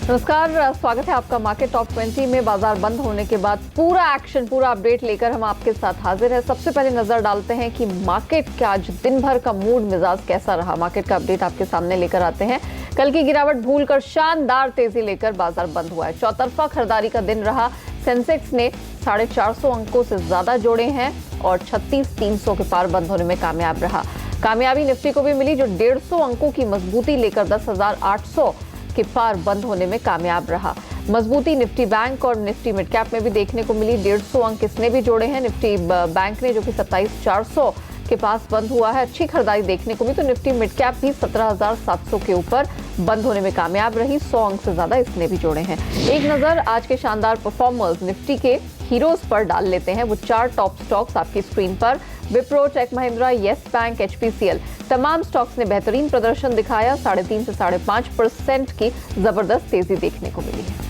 नमस्कार, स्वागत है आपका मार्केट टॉप 20 में। बाजार बंद होने के बाद पूरा एक्शन, पूरा अपडेट लेकर हम आपके साथ हाजिर है। सबसे पहले नजर डालते हैं कि मार्केट का आज दिन भर का मूड मिजाज कैसा रहा। मार्केट का अपडेट आपके सामने लेकर आते हैं। कल की गिरावट भूलकर शानदार तेजी लेकर बाजार बंद हुआ है। चौतरफा खरीदारी का दिन रहा। सेंसेक्स ने 450 अंकों से ज्यादा जोड़े हैं और 36,300 के पार बंद होने में कामयाब रहा। कामयाबी निफ्टी को भी मिली, जो 150 अंकों की मजबूती लेकर 10,800 के पार बंद होने में कामयाब रहा। मजबूती निफ्टी बैंक और निफ्टी मिड कैप में भी देखने को मिली। 150 अंक इसने भी जोड़े हैं निफ्टी बैंक ने, जो कि 27,400 के पास बंद हुआ है। अच्छी खरीदारी देखने को मिली, तो निफ्टी मिड कैप भी 17,700 के ऊपर बंद होने में कामयाब रही। 100 अंक से ज्यादा इसने भी जोड़े हैं। एक नजर आज के शानदार परफॉर्मर्स निफ्टी के हीरोज पर डाल लेते हैं। वो 4 टॉप स्टॉक्स आपकी स्क्रीन पर। Wipro, tech Mahindra, yes bank, HPCL, तमाम स्टॉक्स ने बेहतरीन प्रदर्शन दिखाया। 3.5 से 5.5% की जबरदस्त तेजी देखने को मिली है।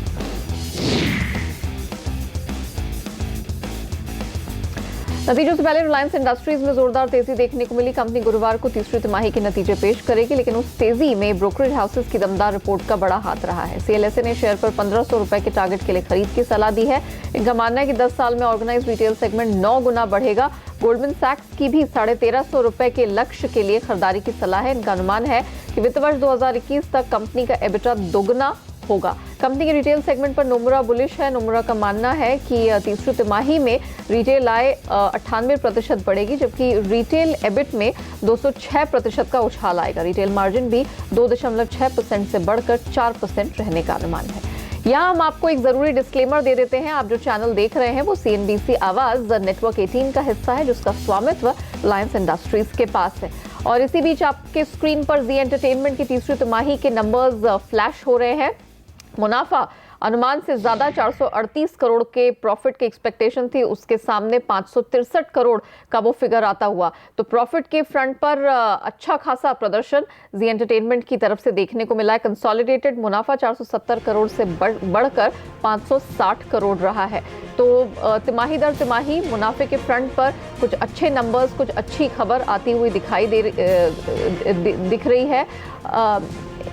नतीजों से पहले रिलायंस इंडस्ट्रीज में जोरदार तेजी देखने को मिली। कंपनी गुरुवार को तीसरी तिमाही के नतीजे पेश करेगी, लेकिन उस तेजी में ब्रोकरेज हाउसेस की दमदार रिपोर्ट का बड़ा हाथ रहा है। सीएलएसए ने शेयर पर 1,500 रुपए के टारगेट के लिए खरीद की सलाह दी है। इनका मानना है कि 10 साल में ऑर्गेनाइज रिटेल सेगमेंट 9 गुना बढ़ेगा। गोल्डमैन सैक्स की भी 1,350 रुपए के लक्ष्य के लिए खरीदारी की सलाह है। इनका अनुमान है कि वित्त वर्ष 2021 तक कंपनी का एबिटा दोगुना होगा। कंपनी के रिटेल सेगमेंट पर नोमुरा बुलिश है। नोमुरा का मानना है कि तीसरी तिमाही में रिटेल आय 98% बढ़ेगी, जबकि रिटेल एबिट में 206% का उछाल आएगा। रिटेल मार्जिन भी 2.6% से बढ़कर 4% रहने का अनुमान है। यहाँ हम आपको एक जरूरी डिस्क्लेमर दे देते हैं। आप जो चैनल देख रहे हैं वो सीएनबीसी आवाज नेटवर्क 18 का हिस्सा है, जिसका स्वामित्व रिलायंस इंडस्ट्रीज के पास है। और इसी बीच आपके स्क्रीन पर जी एंटरटेनमेंट की तीसरी तिमाही के नंबर्स फ्लैश हो रहे हैं। मुनाफा अनुमान से ज्यादा 438 करोड़ के प्रॉफिट की एक्सपेक्टेशन थी, उसके सामने 563 करोड़ का वो फिगर आता हुआ। तो प्रॉफिट के फ्रंट पर अच्छा खासा प्रदर्शन जी एंटरटेनमेंट की तरफ से देखने को मिला है। कंसोलिडेटेड मुनाफा 470 करोड़ से बढ़कर 560 करोड़ रहा है। तो तिमाही दर तिमाही मुनाफे के फ्रंट पर कुछ अच्छे नंबर्स, कुछ अच्छी खबर आती हुई दिख रही है।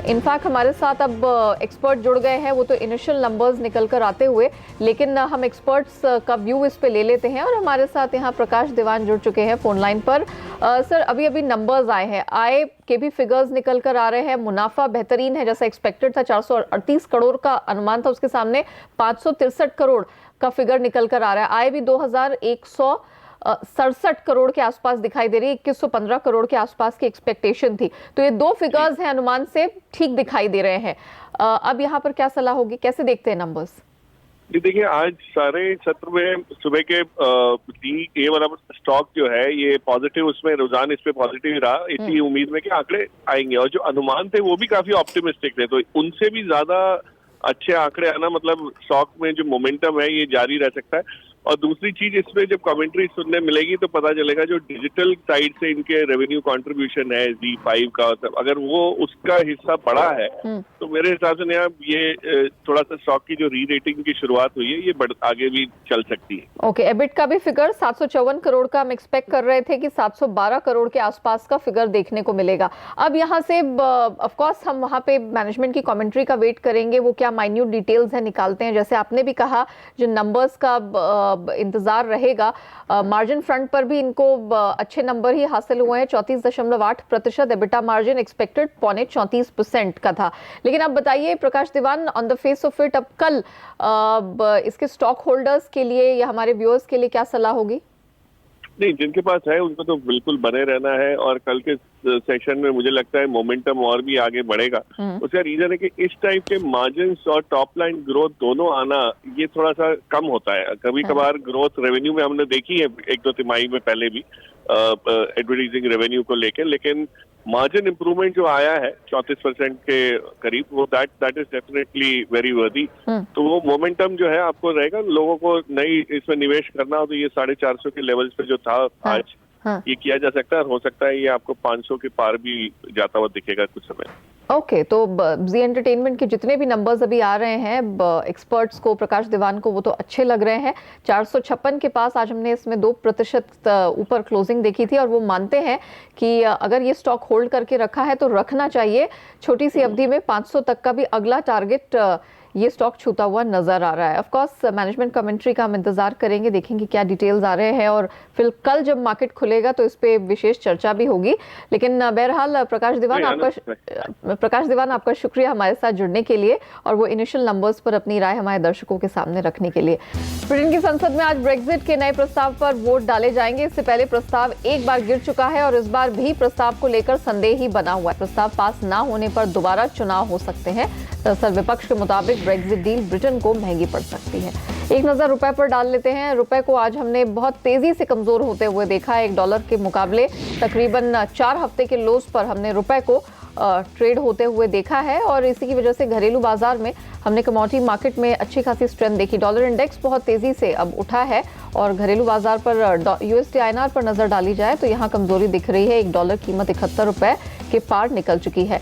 इनफैक्ट हमारे साथ अब एक्सपर्ट जुड़ गए हैं। वो तो इनिशियल नंबर्स निकल कर आते हुए, लेकिन हम एक्सपर्ट्स का व्यू इस पे ले लेते हैं। और हमारे साथ यहाँ प्रकाश दीवान जुड़ चुके हैं फोन लाइन पर। सर, अभी अभी नंबर्स आए हैं, आय के भी फिगर्स निकल कर आ रहे हैं। मुनाफा बेहतरीन है, जैसा एक्सपेक्टेड था। 438 करोड़ का अनुमान था, उसके सामने 563 करोड़ का फिगर निकल कर आ रहा है। आय भी 2,167 करोड़ के आसपास दिखाई दे रही है। 2,115 करोड़ के आसपास की एक्सपेक्टेशन थी। तो ये दो फिगर्स हैं, अनुमान से ठीक दिखाई दे रहे हैं। अब यहाँ पर क्या सलाह होगी, कैसे देखते हैं नंबर्स? जी देखिए, आज सारे सत्र में सुबह के ये वाला स्टॉक जो है ये पॉजिटिव, उसमें रुझान इस पे पॉजिटिव रहा, इसी उम्मीद में कि आंकड़े आएंगे। और जो अनुमान थे वो भी काफी ऑप्टिमिस्टिक थे, तो उनसे भी ज्यादा अच्छे आंकड़े आना मतलब स्टॉक में जो मोमेंटम है ये जारी रह सकता है। और दूसरी चीज, इसमें जब कमेंट्री सुनने मिलेगी तो पता चलेगा जो डिजिटल साइड से इनके रेवेन्यू कंट्रीब्यूशन है Z5 का, अगर वो उसका हिस्सा बड़ा है तो मेरे हिसाब से नया ये थोड़ा सा स्टॉक की जो री रेटिंग की शुरुआत हुई है ये आगे भी चल सकती है। ओके, एबिट का भी फिगर 754 करोड़ का हम एक्सपेक्ट कर रहे थे कि 712 करोड़ के आसपास का फिगर देखने को मिलेगा। अब यहाँ से ऑफ कोर्स हम वहाँ पे मैनेजमेंट की कमेंट्री का वेट करेंगे, वो क्या माइन्यूट डिटेल्स है निकालते हैं। जैसे आपने भी कहा, जो नंबर्स का इंतजार रहेगा। मार्जिन फ्रंट पर भी इनको अच्छे नंबर ही हासिल हुए हैं। 34.8% एबिटा मार्जिन एक्सपेक्टेड 34% का था। लेकिन अब बताइए Prakash Diwan, on the face of it, अब कल इसके स्टॉक होल्डर्स के लिए या हमारे व्यूअर्स के लिए क्या सलाह होगी? नहीं, जिनके पास है उनको तो बिल्कुल बने रहना है। और कल के सेशन में मुझे लगता है मोमेंटम और भी आगे बढ़ेगा। उसका रीजन है कि इस टाइप के मार्जिन्स और टॉप लाइन ग्रोथ दोनों आना ये थोड़ा सा कम होता है। कभी कभार ग्रोथ रेवेन्यू में हमने देखी है 1-2 तिमाही में पहले भी एडवर्टाइजिंग रेवेन्यू को लेकर, लेकिन मार्जिन इंप्रूवमेंट जो आया है 34% के करीब, वो दैट इज डेफिनेटली वेरी वर्दी। तो वो मोमेंटम जो है आपको रहेगा। लोगों को नई इसमें निवेश करना हो तो ये 450 के लेवल्स पे जो था आज ये किया जा सकता है। हो सकता है ये आपको 500 के पार भी जाता हुआ दिखेगा कुछ समय। ओके, तो जी एंटरटेनमेंट के जितने भी नंबर्स अभी आ रहे हैं एक्सपर्ट्स को, प्रकाश दीवान को, वो तो अच्छे लग रहे हैं। 456 के पास आज हमने इसमें 2% ऊपर क्लोजिंग देखी थी और वो मानते हैं कि अगर ये स्टॉक होल्ड करके रखा है तो रखना चाहिए। छोटी सी अवधि में 500 तक का भी अगला टारगेट ये स्टॉक छूता हुआ नजर आ रहा है। ऑफ कोर्स मैनेजमेंट कमेंट्री का हम इंतजार करेंगे, देखेंगे क्या डिटेल्स आ रहे हैं और फिर कल जब मार्केट खुलेगा तो इस पे विशेष चर्चा भी होगी। लेकिन बहरहाल प्रकाश दीवान आपका शुक्रिया हमारे साथ जुड़ने के लिए और वो इनिशियल नंबर्स पर अपनी राय हमारे दर्शकों के सामने रखने के लिए। ब्रिटेन की संसद में आज ब्रेक्जिट के नए प्रस्ताव पर वोट डाले जाएंगे। इससे पहले प्रस्ताव एक बार गिर चुका है और इस बार भी प्रस्ताव को लेकर संदेह ही बना हुआ है। प्रस्ताव पास न होने पर दोबारा चुनाव हो सकते हैं। दरअसल विपक्ष के मुताबिक ब्रेक्जिट डील ब्रिटेन को महंगी पड़ सकती है। एक नजर रुपए पर डाल लेते हैं। रुपए को आज हमने बहुत तेजी से कमजोर होते हुए देखा है। $1 के मुकाबले तकरीबन 4 हफ्ते के लोज पर हमने रुपए को ट्रेड होते हुए देखा है और इसी की वजह से घरेलू बाजार में हमने कमोडिटी मार्केट में अच्छी खासी स्ट्रेंथ देखी। डॉलर इंडेक्स बहुत तेजी से अब उठा है और घरेलू बाजार पर यूएसडी आईएनआर पर नजर डाली जाए तो यहाँ कमजोरी दिख रही है। $1 कीमत 71 रुपए के पार निकल चुकी है।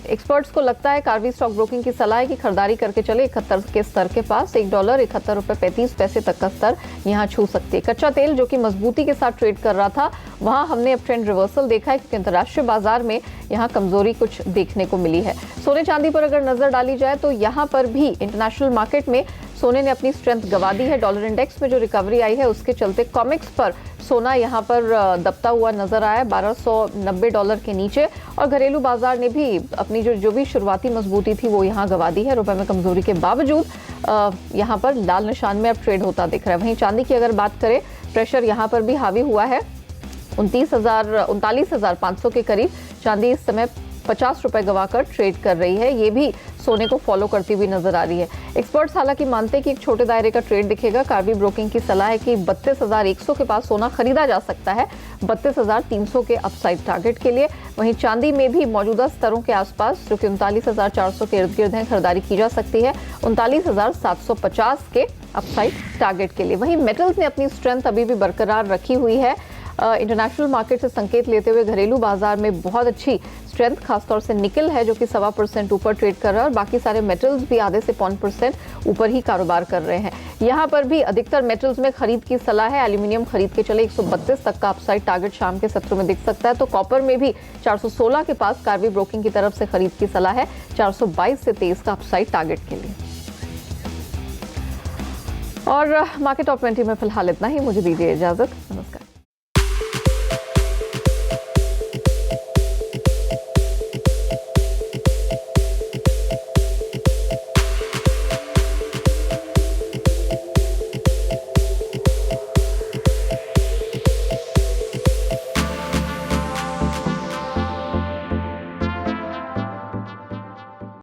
एक्सपर्ट्स को लगता है, कार्वी स्टॉक ब्रोकिंग की सलाह है कि खरीदारी करके चले 71 के स्तर के पास। $1 71 रुपए 35 पैसे तक का स्तर यहाँ छू सकती है। कच्चा तेल जो कि मजबूती के साथ ट्रेड कर रहा था, वहां हमने अब ट्रेंड रिवर्सल देखा है क्योंकि अंतर्राष्ट्रीय बाजार में यहाँ कमजोरी कुछ देखने को मिली है। सोने चांदी पर अगर नजर डाली जाए तो यहाँ पर भी इंटरनेशनल मार्केट में सोने ने अपनी स्ट्रेंथ गंवा दी है। डॉलर इंडेक्स में जो रिकवरी आई है उसके चलते कॉमेक्स पर सोना यहाँ पर दबता हुआ नजर आया $1290 के नीचे और घरेलू बाजार ने भी अपनी जो भी शुरुआती मजबूती थी वो यहाँ गंवा दी है। रुपए में कमजोरी के बावजूद यहाँ पर लाल निशान में अब ट्रेड होता दिख रहा है। वहीं चांदी की अगर बात करें, प्रेशर यहाँ पर भी हावी हुआ है। 39,500 के करीब चांदी इस समय 50 रुपए गवाकर ट्रेड कर रही है। ये भी सोने को फॉलो करती हुई नजर आ रही है। एक्सपर्ट्स हालांकि मानते हैं कि एक छोटे दायरे का ट्रेड दिखेगा। कार्वी ब्रोकिंग की सलाह है कि 32,100 के पास सोना खरीदा जा सकता है 32,300 के अपसाइड टारगेट के लिए। वहीं चांदी में भी मौजूदा स्तरों के आसपास जो कि 39,400 के इर्द गिर्द हैं, खरीदारी की जा सकती है 39,750 के अपसाइड टारगेट के लिए। वहीं मेटल्स ने अपनी स्ट्रेंथ अभी भी बरकरार रखी हुई है। इंटरनेशनल मार्केट से संकेत लेते हुए घरेलू बाजार में बहुत अच्छी स्ट्रेंथ, खासतौर से निकल है जो कि 1.25% ऊपर ट्रेड कर रहा है और बाकी सारे मेटल्स भी आधे से 0.5% ऊपर ही कारोबार कर रहे हैं। यहाँ पर भी अधिकतर मेटल्स में खरीद की सलाह है। एल्यूमिनियम खरीद के चले 132 तक का अपसाइड टारगेट शाम के सत्र में दिख सकता है। तो कॉपर में भी 416 के पास कार्वी ब्रोकिंग की तरफ से खरीद की सलाह है 422 से 23 का अपसाइड टारगेट के लिए। और मार्केट टॉप 20 में फिलहाल इतना ही। मुझे दीजिए इजाजत। नमस्कार।